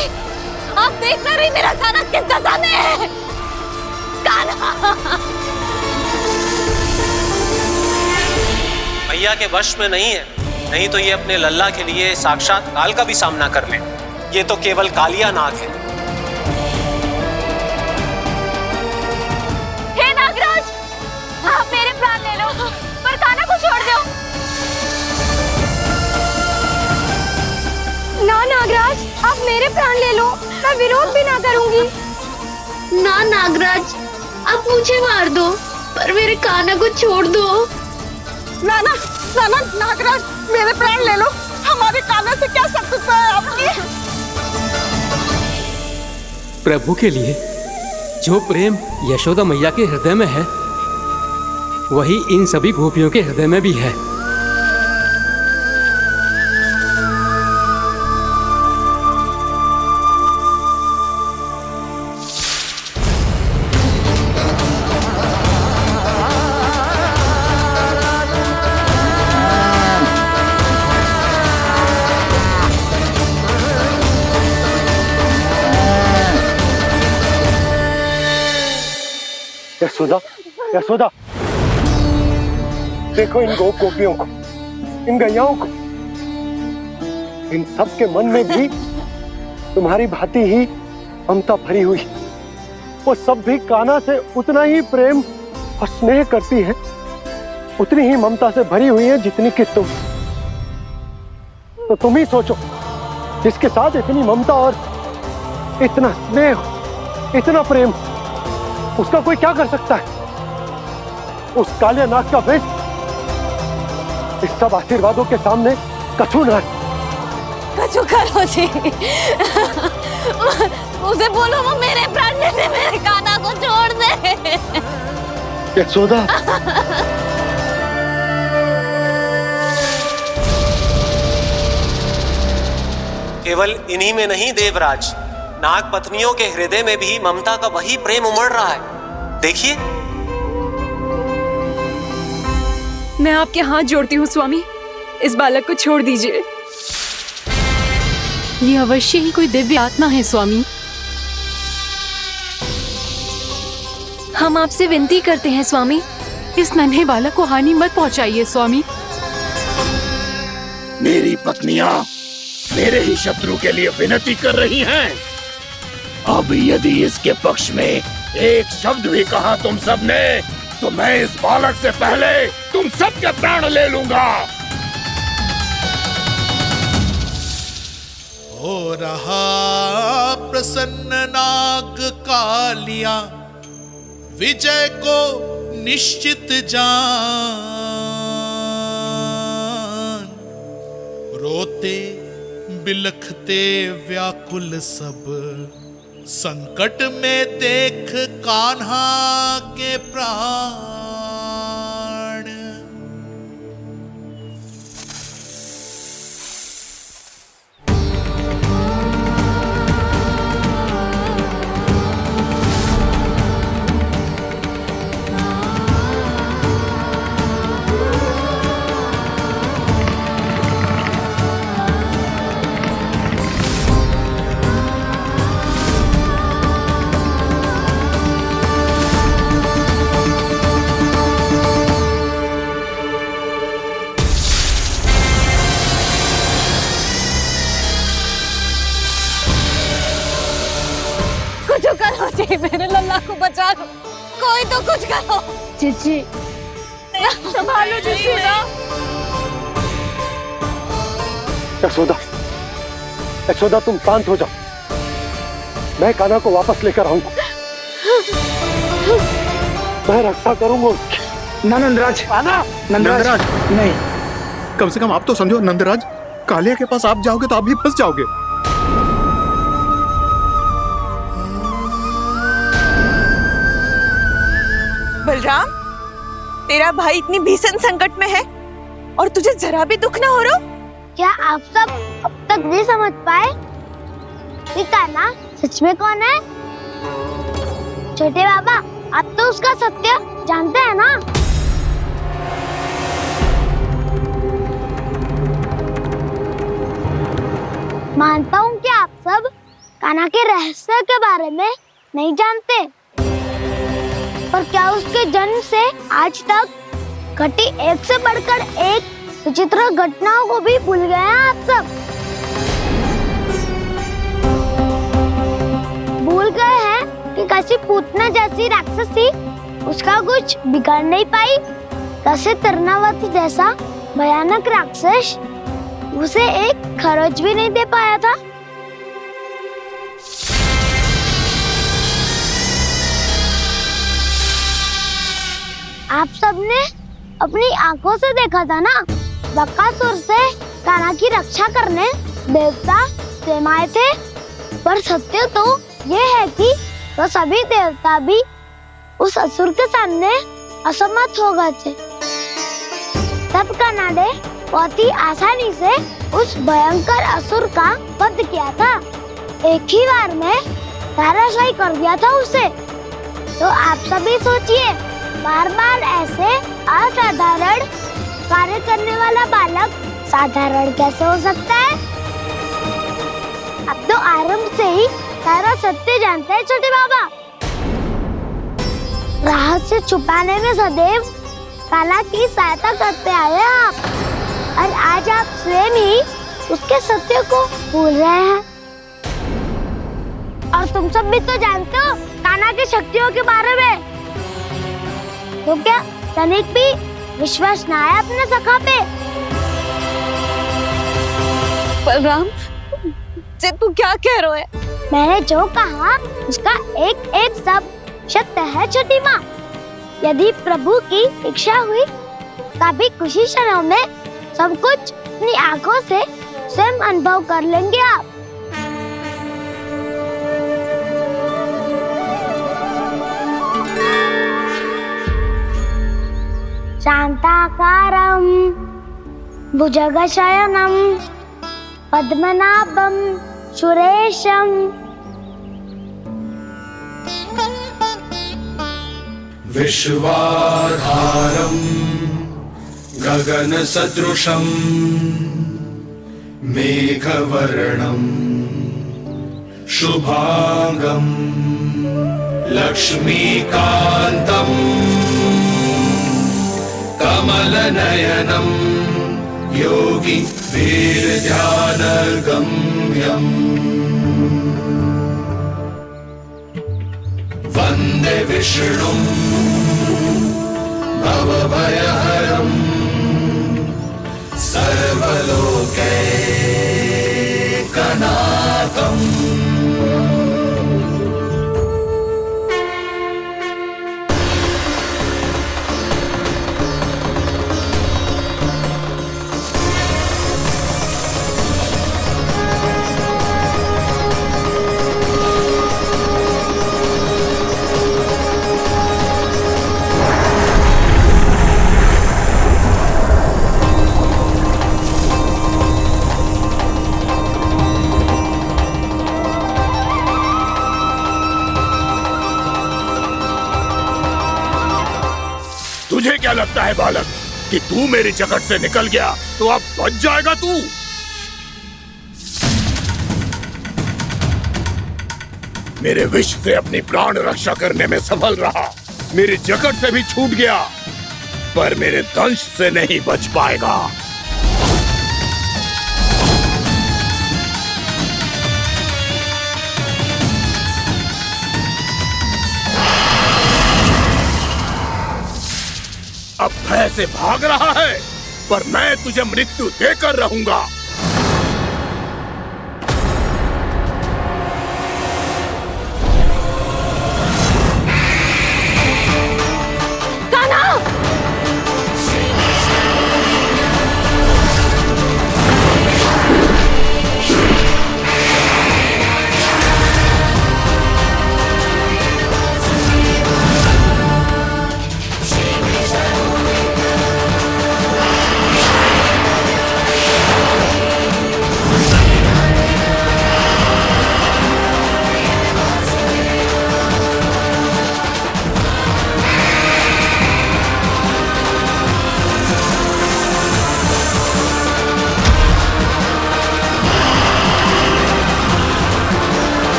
आप देख ना रही मेरा कान्हा किस दशा में है। कान्हा मैया के वश में नहीं है, नहीं तो ये अपने लल्ला के लिए साक्षात काल का भी सामना कर ले। ये तो केवल कालिया नाग है। हे नागराज, आप मेरे प्राण ले लो पर कान्हा को छोड़ दो। ना नागराज, आप मेरे प्राण ले लो, मैं विरोध भी ना करूंगी। ना नागराज, आप मुझे मार दो पर मेरे कान्हा को छोड़ दो। ना ना ना ना नागराज, मेरे प्राण ले लो। हमारे कान्हा से क्या शत्रुता है आपकी? प्रभु के लिए जो प्रेम यशोदा मैया के हृदय में है, वही इन सभी गोपियों के हृदय में भी है। यशोदा, यशोदा, देखो इन गोपियों को, इन गैयाओं को। इन सब के मन में भी तुम्हारी भांति ही ममता भरी हुई। वो सब भी कान्हा से उतना ही प्रेम और स्नेह करती है, उतनी ही ममता से भरी हुई है जितनी कि तुम। तो तुम ही सोचो, जिसके साथ इतनी ममता और इतना स्नेह, इतना प्रेम, उसका कोई क्या कर सकता है? उस कालिया नाग का विष इस सब आशीर्वादों के सामने कछु न है। कछु करो जी। उसे बोलो वो मेरे प्राण ले दे, मेरे कान्हा को छोड़ दे। यशोदा, केवल इन्हीं में नहीं देवराज, नाग पत्नियों के हृदय में भी ममता का वही प्रेम उमड़ रहा है। देखिए। मैं आपके हाथ जोड़ती हूँ स्वामी, इस बालक को छोड़ दीजिए। ये अवश्य ही कोई दिव्य आत्मा है स्वामी। हम आपसे विनती करते हैं स्वामी, इस नन्हे बालक को हानि मत पहुंचाइए स्वामी। मेरी पत्नियां मेरे ही शत्रु के लिए विनती कर रही हैं। अब यदि इसके पक्ष में एक शब्द भी कहा तुम सबने, तो मैं इस बालक से पहले तुम सबके प्राण ले लूंगा। हो रहा प्रसन्न नाग कालिया, विजय को निश्चित जान। रोते बिलखते व्याकुल सब संकट में देख कान्हा के प्राण। कुछ करो जी, मेरे लल्ला को बचा लो, कोई तो कुछ करो। जीजी संभालो जसोदा। यशोदा, यशोदा तुम शांत हो जाओ, मैं कान्हा को वापस लेकर आऊंगा, मैं रक्षा करूंगा उसकी। ना नंदराज, नंदराज नहीं, कम से कम आप तो समझो नंदराज, कालिया के पास आप जाओगे तो आप भी फंस जाओगे। बलराम, तेरा भाई इतनी भीषण संकट में है और तुझे जरा भी दुख ना हो रहा? क्या आप सब अब तक नहीं समझ पाए कि कान्हा सच में कौन है? छोटे बाबा, आप तो उसका सत्य जानते हैं ना? मानता हूँ कि आप सब कान्हा के रहस्य के बारे में नहीं जानते, पर क्या उसके जन्म से आज तक घटी एक से बढ़कर एक विचित्र घटनाओं को भी भूल गए हैं आप सब? भूल गए हैं कि कैसी पूतना जैसी राक्षसी उसका कुछ बिगाड़ नहीं पाई, कैसे तरनावती जैसा भयानक राक्षस उसे एक खरोच भी नहीं दे पाया था। आप सबने अपनी आंखों से देखा था ना, बकासुर से कान्हा की रक्षा करने देवता स्वयं आए थे, पर सत्य तो ये है कि वो सभी देवता भी उस असुर के सामने असमर्थ हो गए थे। तब कान्हा ने बहुत ही आसानी से उस भयंकर असुर का वध किया था, एक ही बार में धराशायी कर दिया था उसे। तो आप सभी सोचिए, बार बार ऐसे असाधारण कार्य करने वाला बालक साधारण कैसे हो सकता है? अब तो आरंभ से ही सारा सत्य जानते हैं छोटे बाबा। रहस्य छुपाने में सदैव कान्हा की सहायता करते आए आप, और आज आप स्वयं ही उसके सत्य को भूल रहे हैं। और तुम सब भी तो जानते हो कान्हा की शक्तियों के बारे में, तो क्या तनिक भी विश्वास ना है अपने सखा पे? बलराम जी, तू क्या कह रहे है? मैंने जो कहा उसका एक एक शब्द सत्य है छोटी माँ। यदि प्रभु की इच्छा हुई तभी कुछ ही क्षणों में सब कुछ अपनी आंखों से स्वयं अनुभव कर लेंगे आप। शांताकारं भुजगशयनं पद्मनाभं सुरेशं विश्वाधारं गगनसदृशं मेघवर्णं शुभांगं लक्ष्मीकान्तं कमलनयनं योगी वीरध्यानगम्यम् वन्दे विष्णुं भवभयहरं सर्वलोकैकनाथम् तुझे क्या लगता है बालक कि तू मेरी जगत से निकल गया तो अब बच जाएगा तू? मेरे विष से अपनी प्राण रक्षा करने में सफल रहा, मेरी जगत से भी छूट गया, पर मेरे दंश से नहीं बच पाएगा। अब भय से भाग रहा है, पर मैं तुझे मृत्यु देकर रहूंगा।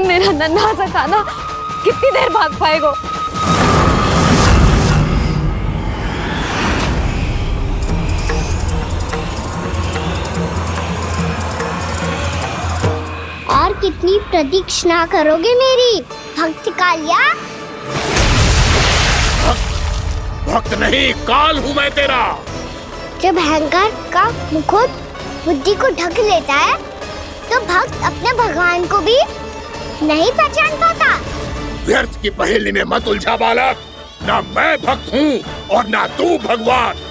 मेरा नन्हा सा कान्हा कितनी देर भाग पाएगा? और कितनी प्रतीक्षा करोगे मेरी भक्त कालिया? भक्त नहीं, काल हूं मैं तेरा। जब अहंकार का मुकुट बुद्धि को ढक लेता है तो भक्त अपने भगवान को भी नहीं पहचान पाता। व्यर्थ की पहेली में मत उलझा बालक, ना मैं भक्त हूँ और ना तू भगवान।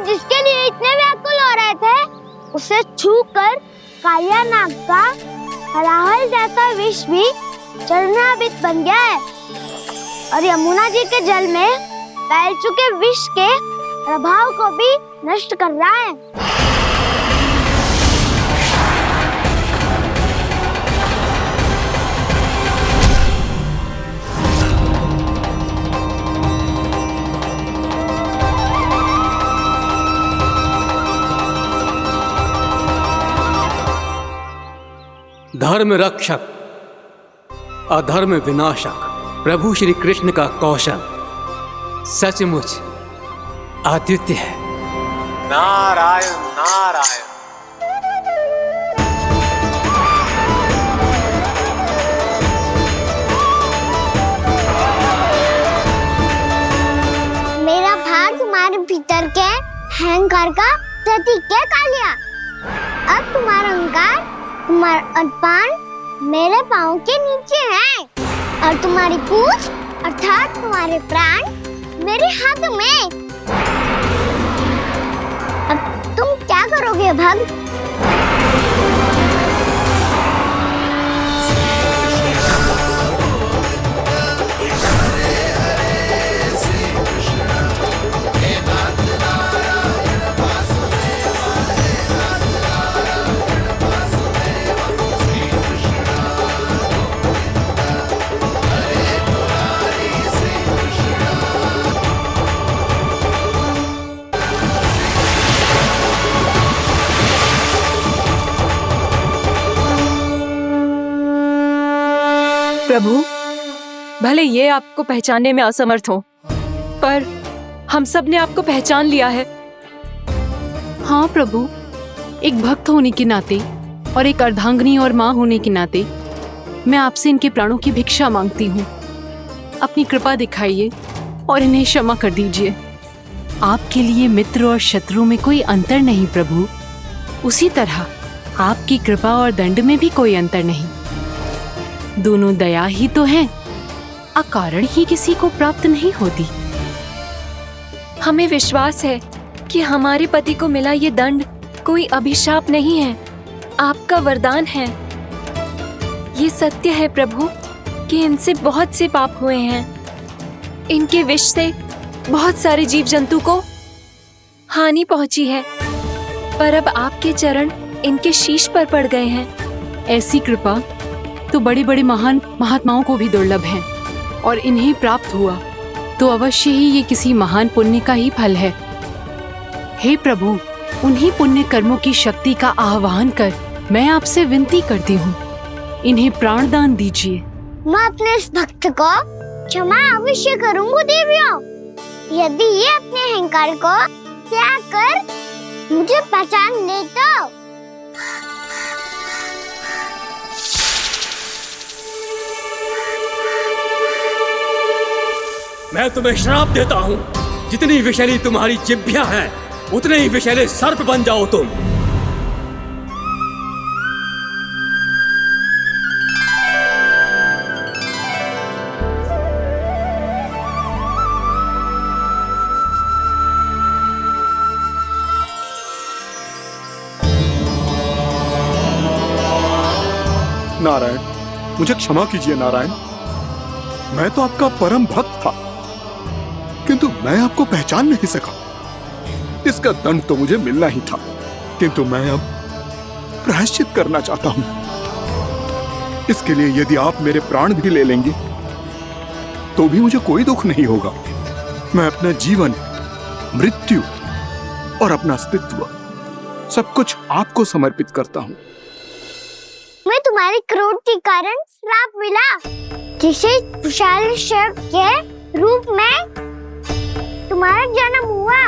जिसके लिए इतने व्याकुल हो रहे थे, उसे छूकर कालिया नाग का हलाहल जैसा विष भी चरणामृत बन गया है और यमुना जी के जल में फैल चुके विष के प्रभाव को भी नष्ट कर रहा है। धर्म रक्षक, अधर्म विनाशक प्रभु श्री कृष्ण का कौशल सचमुच आदित्य है। नारायण नारायण। मेरा भार तुम्हारे भीतर के अहंकार का प्रतीक है कालिया। अब तुम्हारा अहंकार, तुम्हारा अभिमान मेरे पाँव के नीचे है और तुम्हारी पूंछ अर्थात तुम्हारे प्राण मेरे हाथ में। अब तुम क्या करोगे भक्त? प्रभु, भले ये आपको पहचानने में असमर्थ हो, पर हम सब ने आपको पहचान लिया है। हाँ प्रभु, एक भक्त होने के नाते और एक अर्धांगिनी और माँ होने के नाते मैं आपसे इनके प्राणों की भिक्षा मांगती हूँ। अपनी कृपा दिखाइए और इन्हें क्षमा कर दीजिए। आपके लिए मित्र और शत्रु में कोई अंतर नहीं प्रभु, उसी तरह आपकी कृपा और दंड में भी कोई अंतर नहीं। दोनों दया ही तो हैं, अकारण ही किसी को प्राप्त नहीं होती। हमें विश्वास है कि हमारे पति को मिला ये दंड कोई अभिशाप नहीं है, आपका वरदान है। ये सत्य है प्रभु कि इनसे बहुत से पाप हुए हैं। इनके विष से बहुत सारे जीव जंतु को हानि पहुंची है, पर अब आपके चरण इनके शीश पर पड़ गए हैं। ऐसी कृपा तो बड़े बड़े महान महात्माओं को भी दुर्लभ है, और इन्हें प्राप्त हुआ तो अवश्य ही ये किसी महान पुण्य का ही फल है। हे प्रभु, उन्हीं पुण्य कर्मों की शक्ति का आह्वान कर मैं आपसे विनती करती हूँ, इन्हें प्राण दान दीजिए। मैं अपने इस भक्त को क्षमा अवश्य करूंगा देवियों, यदि ये अपने अहंकार को त्याग कर मुझे पहचान ले तो। मैं तुम्हें श्राप देता हूँ, जितनी विषैली तुम्हारी जिह्वा है उतने ही विषैले सर्प बन जाओ तुम। नारायण, मुझे क्षमा कीजिए नारायण। मैं तो आपका परम भक्त था, किंतु मैं आपको पहचान नहीं सका। इसका दंड तो मुझे मिलना ही था, किंतु मैं अब प्रायश्चित करना चाहता हूं। इसके लिए यदि आप मेरे प्राण भी ले लेंगे तो भी मुझे कोई दुख नहीं होगा। मैं अपना जीवन, मृत्यु और अपना अस्तित्व सब कुछ आपको समर्पित करता हूं। मैं तुम्हारे क्रोध के कारण श्राप मिला, जिसे विशाल सर्प के रूप में तुम्हारा जन्म हुआ,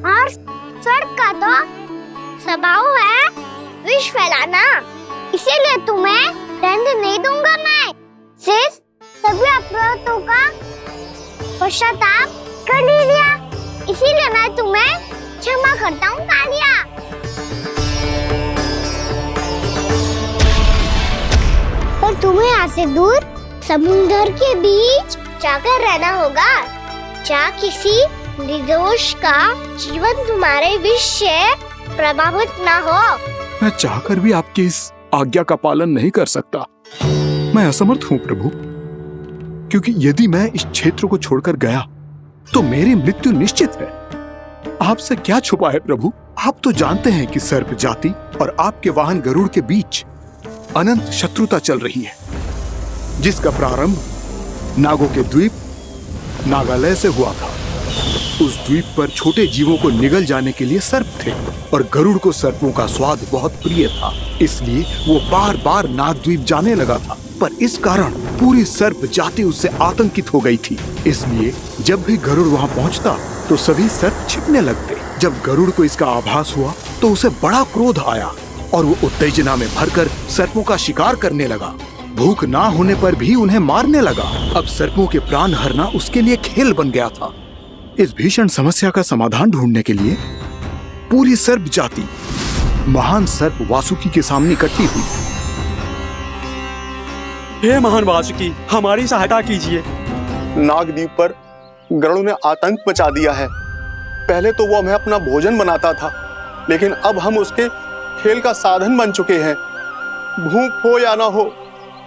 और स्वर्ग का तो स्वभाव है विष फैलाना, इसीलिए तुम्हें दंड नहीं दूंगा। मैं सिर्फ सभी अपराधों का पश्चाताप कर लिया, इसीलिए मैं तुम्हें क्षमा करता हूँ कालिया। पर तुम्हें यहाँ से दूर समुद्र के बीच जाकर रहना होगा, जहाँ किसी निर्दोष का जीवन तुम्हारे विष से प्रभावित ना हो। मैं चाहकर भी आपकी इस आज्ञा का पालन नहीं कर सकता। मैं असमर्थ हूँ प्रभु, क्योंकि यदि मैं इस क्षेत्र को छोड़कर गया तो मेरी मृत्यु निश्चित है। आपसे क्या छुपा है प्रभु, आप तो जानते हैं कि सर्प जाति और आपके वाहन गरुड़ के बीच अनंत शत्रुता चल रही है, जिसका प्रारंभ नागों के द्वीप नागालय से हुआ था। उस द्वीप पर छोटे जीवों को निगल जाने के लिए सर्प थे, और गरुड़ को सर्पों का स्वाद बहुत प्रिय था, इसलिए वो बार बार नागद्वीप जाने लगा था। पर इस कारण पूरी सर्प जाति उससे आतंकित हो गई थी। इसलिए जब भी गरुड़ वहां पहुंचता तो सभी सर्प छिपने लगते। जब गरुड़ को इसका आभास हुआ तो उसे बड़ा क्रोध आया और वो उत्तेजना में भरकर सर्पों का शिकार करने लगा। भूख ना होने पर भी उन्हें मारने लगा। अब सर्पों के प्राण हरना उसके लिए खेल बन गया था। इस भीषण समस्या का समाधान ढूंढने के लिए पूरी सर्प जाति महान सर्प वासुकी के सामने इकट्ठी हुई। हे महान वासुकी, हमारी सहायता कीजिए। नागद्वीप पर गरुड़ ने आतंक मचा दिया है। पहले तो वो हमें अपना भोजन बनाता था, लेकिन अब हम उसके खेल का साधन बन चुके हैं। भूख हो या ना हो,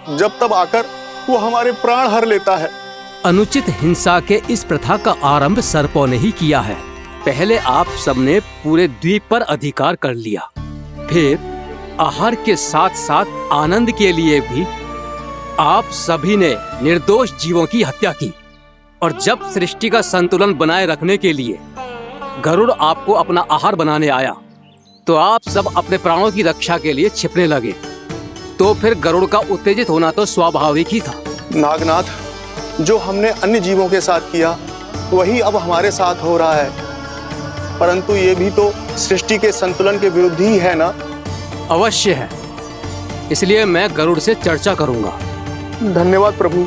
जब तब आकर वो हमारे प्राण हर लेता है। अनुचित हिंसा के इस प्रथा का आरंभ सर्पों ने ही किया है। पहले आप सबने पूरे द्वीप पर अधिकार कर लिया, फिर आहार के साथ साथ आनंद के लिए भी आप सभी ने निर्दोष जीवों की हत्या की। और जब सृष्टि का संतुलन बनाए रखने के लिए गरुड़ आपको अपना आहार बनाने आया तो आप सब अपने प्राणों की रक्षा के लिए छिपने लगे। तो फिर गरुड़ का उत्तेजित होना तो स्वाभाविक ही था। नागनाथ, जो हमने अन्य जीवों के साथ किया वही अब हमारे साथ हो रहा है, परंतु ये भी तो सृष्टि के संतुलन के विरुद्ध ही है ना? अवश्य है, इसलिए मैं गरुड़ से चर्चा करूंगा। धन्यवाद प्रभु।